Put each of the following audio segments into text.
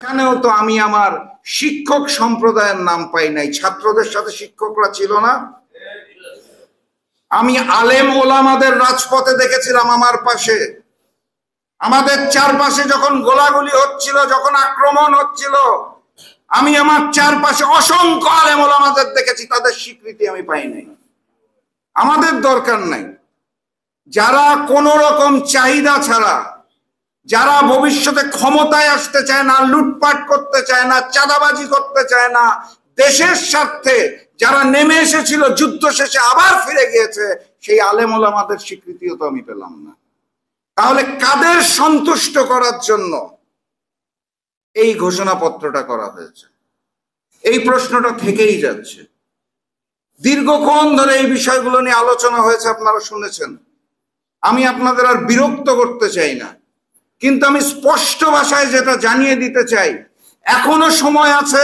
এখানেও তো আমি আমার শিক্ষক সম্প্রদায়ের নাম পাই নাই, ছাত্রদের সাথে শিক্ষকরা ছিল না। আমি আলেম ওলামাদের রাজপথে দেখেছিলাম আমার পাশে, আমাদের চারপাশে যখন গোলাগুলি হচ্ছিল, যখন আক্রমণ হচ্ছিল, আমি আমার চারপাশে অসংখ্য আলেম ওলামাদের দেখেছি, তাদের স্বীকৃতি আমি পাই নাই। আমাদের দরকার নাই যারা কোন রকম চাহিদা ছাড়া, যারা ভবিষ্যতে ক্ষমতায় আসতে চায় না, লুটপাট করতে চায় না, চাঁদাবাজি করতে চায় না, দেশের স্বার্থে যারা নেমে এসেছিল, যুদ্ধ শেষে আবার ফিরে গিয়েছে, সেই আলেম ওলামাদের স্বীকৃতিও তো আমি পেলাম না। তাহলে কাদের সন্তুষ্ট করার জন্য এই ঘোষণাপত্রটা করা হয়েছে? এই প্রশ্নটা থেকেই যাচ্ছে। দীর্ঘক্ষণ ধরে এই বিষয়গুলো নিয়ে আলোচনা হয়েছে, আপনারা শুনেছেন। আমি আপনাদের আর বিরক্ত করতে চাই না, কিন্তু আমি স্পষ্ট ভাষায় যেটা জানিয়ে দিতে চাই, এখনো সময় আছে,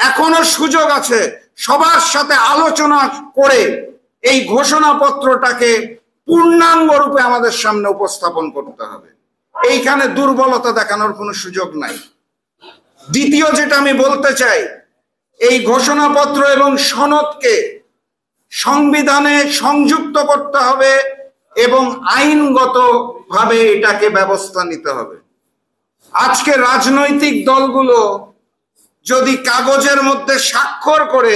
এখনো সুযোগ আছে সবার সাথে আলোচনা করে এই ঘোষণাপত্রটাকে পূর্ণাঙ্গ রূপে আমাদের সামনে উপস্থাপন করতে হবে। এইখানে দুর্বলতা দেখানোর কোনো সুযোগ নাই। দ্বিতীয় যেটা আমি বলতে চাই, এই ঘোষণাপত্র এবং সনদকে সংবিধানে সংযুক্ত করতে হবে এবং আইনগতভাবে এটাকে ব্যবস্থা নিতে হবে। আজকে রাজনৈতিক দলগুলো যদি কাগজের মধ্যে স্বাক্ষর করে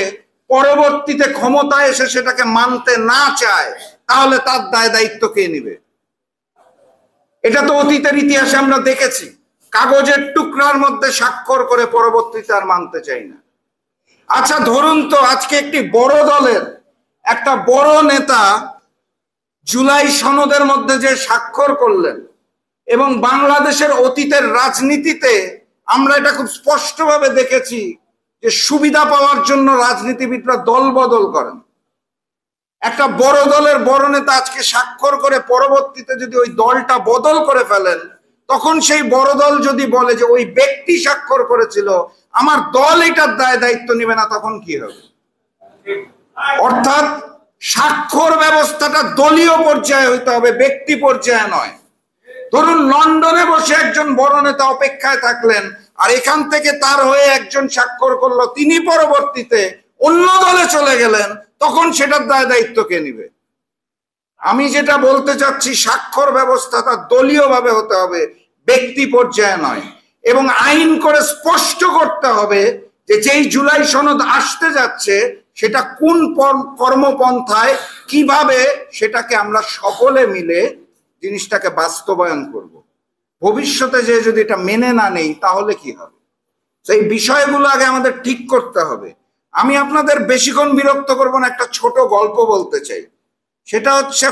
পরবর্তীতে ক্ষমতায় এসে সেটাকে মানতে না চায়, তাহলে তার দায় দায়িত্ব কে নেবে? এটা তো অতীতের ইতিহাসে আমরা দেখেছি, কাগজের টুকরার মধ্যে স্বাক্ষর করে পরবর্তীতে আর মানতে চাই না। আচ্ছা ধরুন তো, আজকে একটি বড় দলের একটা বড় নেতা জুলাই সনদের মধ্যে যে স্বাক্ষর করলেন, এবং বাংলাদেশের অতীতের রাজনীতিতে আমরা এটা খুব স্পষ্টভাবে দেখেছি যে সুবিধা পাওয়ার জন্য রাজনীতিবিদরা দল বদল করেন। একটা বড় দলের বড় নেতা আজকে স্বাক্ষর করে পরবর্তীতে যদি ওই দলটা বদল করে ফেলেন, তখন সেই বড় দল যদি বলে যে ওই ব্যক্তি স্বাক্ষর করেছিল, আমার দল এটার দায় দায়িত্ব নেবে না, তখন কি হবে? অর্থাৎ স্বাক্ষর ব্যবস্থাটা দলীয় পর্যায়ে হইতে হবে, ব্যক্তি পর্যায়ে নয়। ধরুন লন্ডনে বসে একজন বড় নেতা অপেক্ষায় থাকলেন, আর এখান থেকে তার হয়ে একজন স্বাক্ষর করলো, তিনি পরবর্তীতে অন্য দলে চলে গেলেন, তখন সেটার দায় দায়িত্ব কে নিবে? আমি যেটা বলতে চাচ্ছি, স্বাক্ষর ব্যবস্থাটা দলীয় ভাবে হতে হবে, ব্যক্তি পর্যায়ে নয়। এবং আইন করে স্পষ্ট করতে হবে যে যেই জুলাই সনদ আসতে যাচ্ছে সেটা কোন কর্মপন্থায়, কিভাবে সেটাকে আমরা সকলে মিলে জিনিসটাকে বাস্তবায়ন করব। ভবিষ্যতে যে যদি এটা মেনে না নেই, তাহলে কি হবে? সেই বিষয়গুলো আগে আমাদের ঠিক করতে হবে। আমি আপনাদের বেশিক্ষণ বিরক্ত করব না, একটা ছোট গল্প বলতে চাই। সেটা হচ্ছে